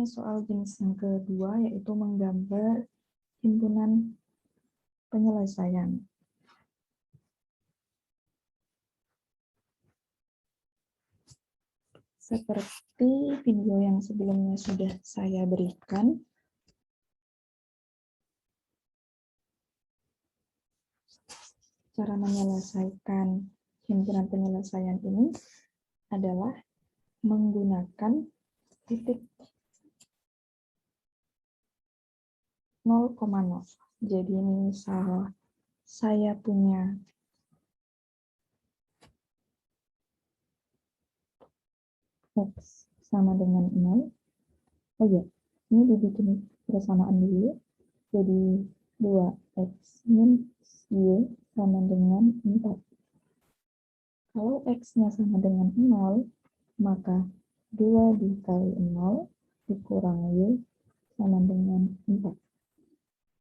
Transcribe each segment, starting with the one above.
Soal jenis yang kedua, yaitu menggambar himpunan penyelesaian. Seperti video yang sebelumnya sudah saya berikan, cara menyelesaikan himpunan penyelesaian ini adalah menggunakan titik 0,0. Jadi misal saya punya X sama dengan 0. Oh ya, ini dibikin persamaan dulu. Jadi 2X min Y sama dengan 4. Kalau X-nya sama dengan 0, maka 2 dikali 0 dikurang Y sama dengan 4.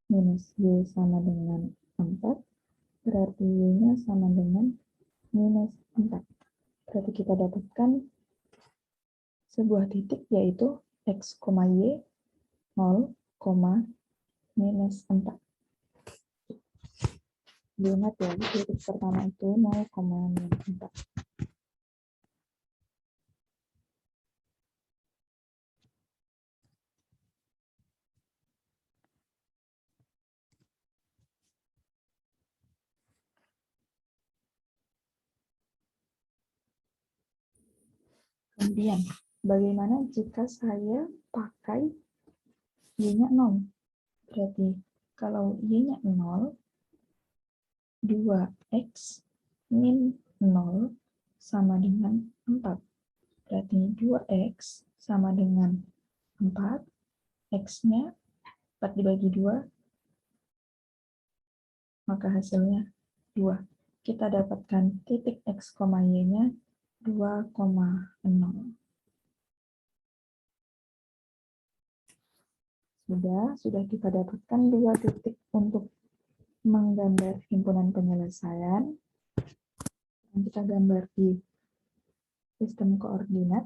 Minus Y sama dengan 4, berarti Y-nya sama dengan minus 4. Berarti kita dapatkan sebuah titik, yaitu X, Y, 0, minus 4. Diingat ya, titik pertama itu 0, minus 4. Kemudian, bagaimana jika saya pakai Y-nya 0? Berarti kalau Y-nya 0, 2X min 0 sama dengan 4. Berarti 2X sama dengan 4. X-nya 4 dibagi 2, maka hasilnya 2. Kita dapatkan titik X, Y-nya 2,0. Sudah kita dapatkan 2 titik untuk menggambar himpunan penyelesaian. Yang kita gambar di sistem koordinat.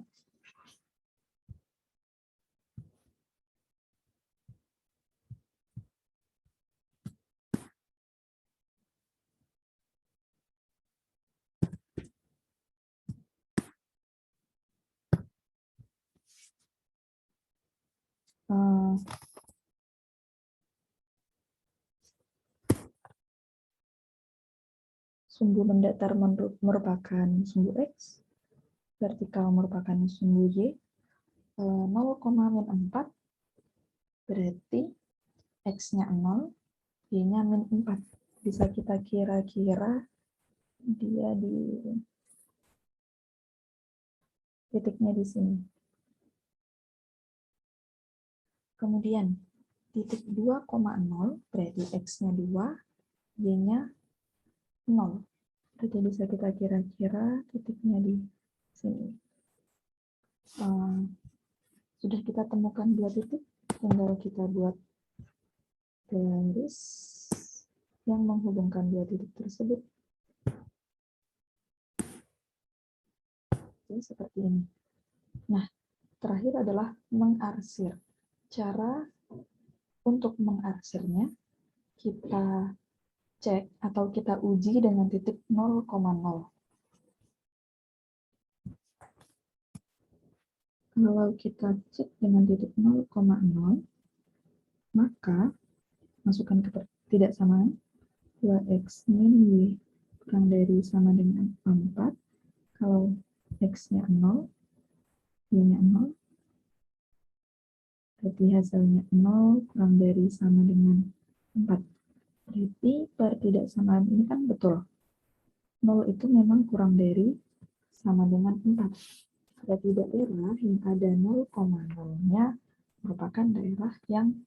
Sumbu mendatar merupakan sumbu X, vertikal merupakan sumbu Y, 0,-4, berarti X-nya 0, Y-nya min 4. Bisa kita kira-kira dia di titiknya di sini. Kemudian, titik 2,0, berarti X-nya 2, Y-nya 0. Berarti bisa kita kira-kira titiknya di sini. Sudah kita temukan 2 titik, tinggal kita buat garis yang menghubungkan 2 titik tersebut. Oke, seperti ini. Nah, terakhir adalah mengarsir. Cara untuk mengarsirnya, kita cek atau kita uji dengan titik 0,0. Kalau kita cek dengan titik 0,0, maka masukkan ketidaksamaan 2X min Y kurang dari sama dengan 4. Kalau X-nya 0, Y-nya 0, berarti hasilnya 0 kurang dari sama dengan 4. Berarti pertidaksamaan ini kan betul. 0 itu memang kurang dari sama dengan 4. Berarti daerah yang ada 0,0-nya merupakan daerah yang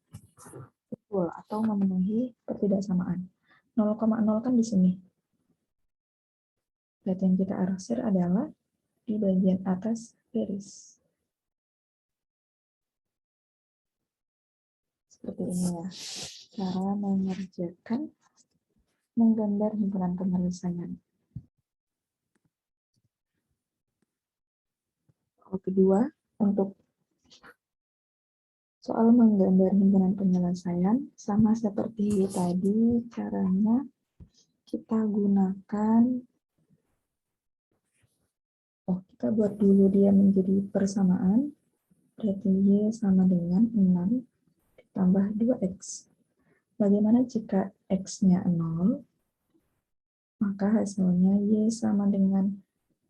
betul atau memenuhi pertidaksamaan. 0,0 kan di sini. Berarti yang kita arsir adalah di bagian atas garis. Seperti ini ya, cara mengerjakan menggambar himpunan penyelesaian. Kedua, untuk Soal menggambar himpunan penyelesaian, sama seperti tadi, caranya kita gunakan, kita buat dulu dia menjadi persamaan, berarti Y sama dengan 6 ditambah 2X. Bagaimana jika X-nya 0? Maka hasilnya Y sama dengan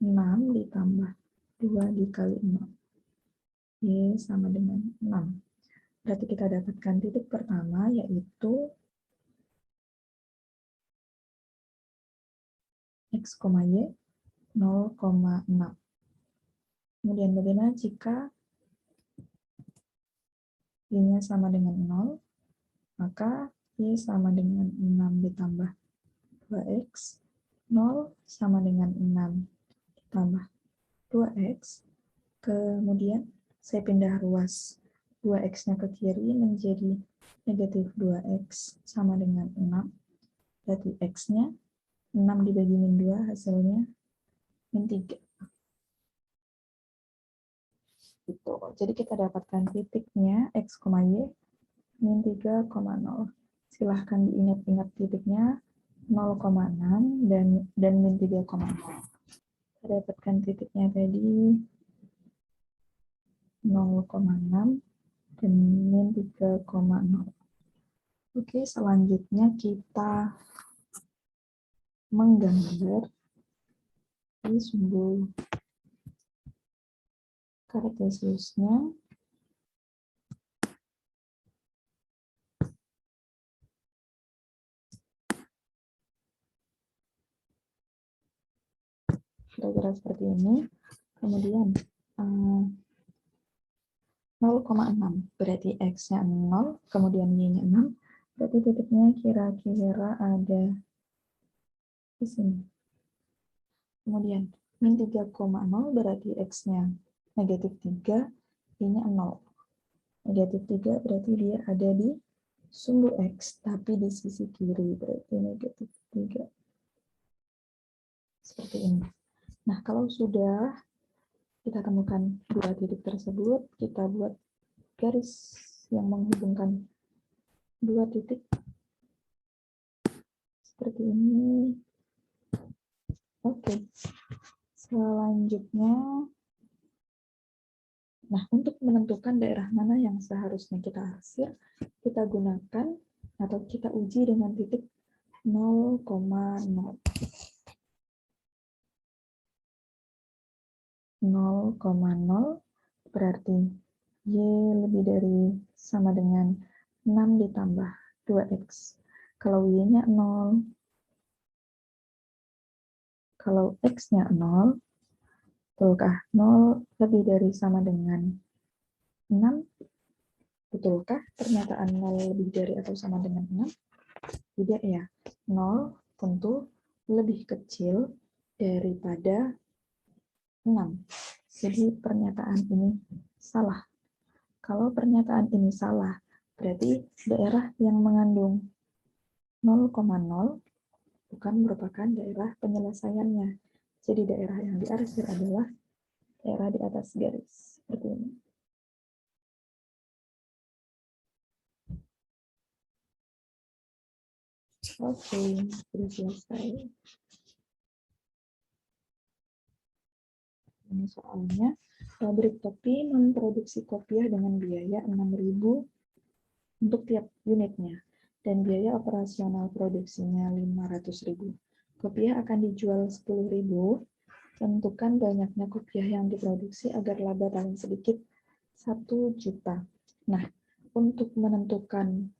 6 ditambah 2 dikali 0. Y sama dengan 6. Berarti kita dapatkan titik pertama, yaitu X, Y 0,6. Kemudian bagaimana jika Y-nya sama dengan 0? Maka Y sama dengan 6 ditambah 2X. 0 sama dengan 6 ditambah 2X. Kemudian saya pindah ruas 2X-nya ke kiri menjadi negatif 2X sama dengan 6. Berarti X-nya 6 dibagi min 2 hasilnya min 3. Gitu. Jadi kita dapatkan titiknya X, Y min 3,0. Silahkan diingat-ingat titiknya 0,6 dan min 3,0. Kita dapatkan titiknya tadi 0,6 dan min 3,0. Oke, selanjutnya kita menggambar di sumbu kartesiusnya. Kira-kira seperti ini. Kemudian 0,6 berarti X-nya 0, kemudian Y-nya 6, berarti titiknya kira-kira ada di sini. Kemudian min 3,0 berarti X-nya negatif 3, Y-nya 0. Negatif 3 berarti dia ada di sumbu X, tapi di sisi kiri, berarti negatif 3. Seperti ini. Nah, kalau sudah kita temukan dua titik tersebut, kita buat garis yang menghubungkan dua titik seperti ini. Oke, selanjutnya, nah untuk menentukan daerah mana yang seharusnya kita arsir, kita gunakan atau kita uji dengan titik 0,0. 0,0 berarti Y lebih dari sama dengan 6 ditambah 2X. Kalau Y-nya 0, kalau X-nya 0, betulkah 0 lebih dari sama dengan 6? Betulkah pernyataan 0 lebih dari atau sama dengan 6? Tidak ya. 0 tentu lebih kecil daripada 6. Jadi pernyataan ini salah. Kalau pernyataan ini salah, berarti daerah yang mengandung 0,0 bukan merupakan daerah penyelesaiannya. Jadi daerah yang diarsir adalah daerah di atas garis. Seperti ini. Oke, sudah selesai. Ini soalnya. Pabrik topi memproduksi kopiah dengan biaya 6.000 untuk tiap unitnya, dan biaya operasional produksinya 500.000. Kopiah akan dijual 10.000. Tentukan banyaknya kopiah yang diproduksi agar laba paling sedikit 1 juta. Nah, untuk menentukan,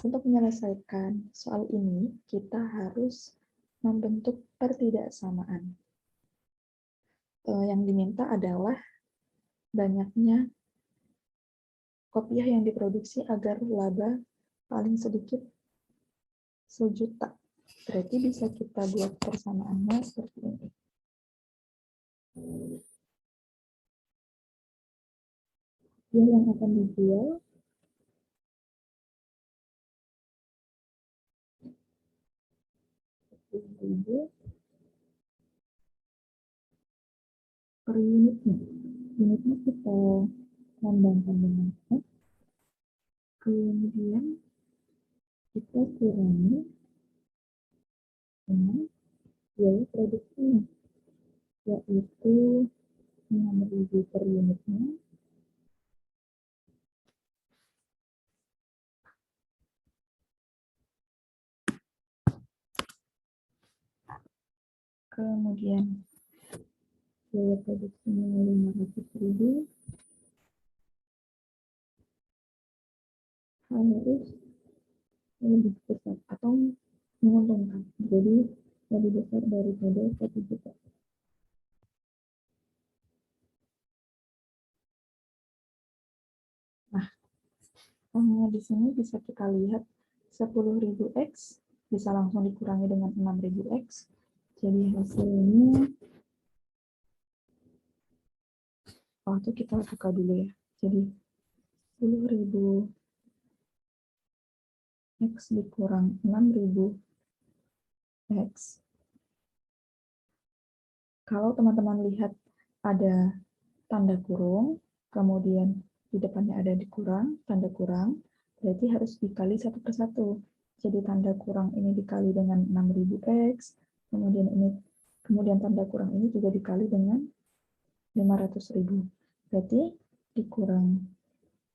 untuk menyelesaikan soal ini, kita harus membentuk pertidaksamaan. Yang diminta adalah banyaknya kopiah yang diproduksi agar laba paling sedikit 1 juta. Berarti bisa kita buat persamaannya seperti ini. Kopiah yang akan dijual per unitnya. Unitnya kita tambahkan dengan X, kemudian kita kurangi dengan biaya produksinya, yaitu 6.000 per unitnya, kemudian biaya produksinya 500.000, harus lebih besar atau menguntungkan, jadi lebih besar daripada 1 juta. Nah, di sini bisa kita lihat 10.000 X bisa langsung dikurangi dengan 6.000 X. Jadi hasilnya, itu kita buka dulu ya. Jadi 10.000 X dikurang 6.000 X. Kalau teman-teman lihat ada tanda kurung, kemudian di depannya ada dikurang, tanda kurang, berarti harus dikali satu persatu. Jadi tanda kurang ini dikali dengan 6.000 X, kemudian tanda kurang ini juga dikali dengan 500.000. Berarti dikurang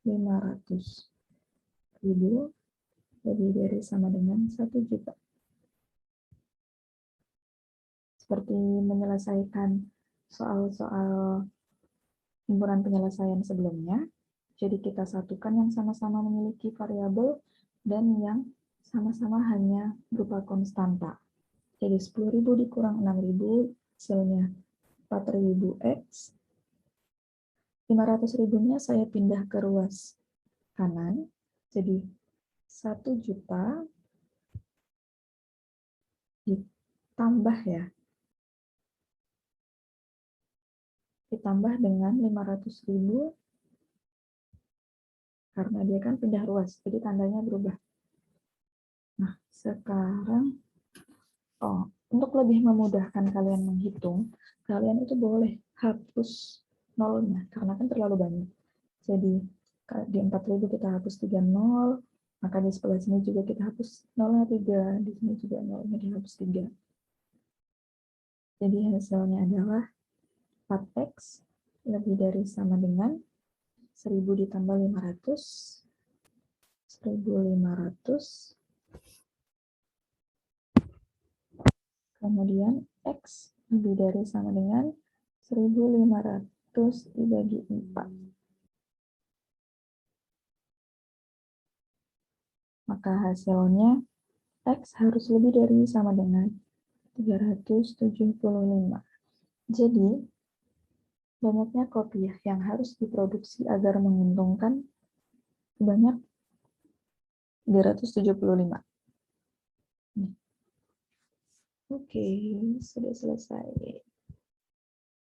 500.000 lebih dari sama dengan 1 juta. Seperti menyelesaikan soal-soal himpunan penyelesaian sebelumnya, jadi kita satukan yang sama-sama memiliki variabel dan yang sama-sama hanya berupa konstanta. Jadi 10.000 dikurang 6.000, hasilnya 4.000 X. 500.000-nya saya pindah ke ruas kanan, jadi 1 juta ditambah ditambah dengan 500.000 karena dia kan pindah ruas, jadi tandanya berubah. Nah, sekarang untuk lebih memudahkan kalian menghitung, kalian itu boleh hapus nolnya karena kan terlalu banyak. Jadi di 4.000 kita hapus 3 nol, maka di sebelah sini juga kita hapus nolnya 3, di sini juga nolnya dihapus 3. Jadi hasilnya adalah 4X lebih dari sama dengan 1.000 ditambah 500, 1.500, kemudian X lebih dari sama dengan 1.500 dibagi 4. Maka hasilnya X harus lebih dari sama dengan 375. Jadi, banyaknya kopiah yang harus diproduksi agar menguntungkan sebanyak 375. Oke, sudah selesai.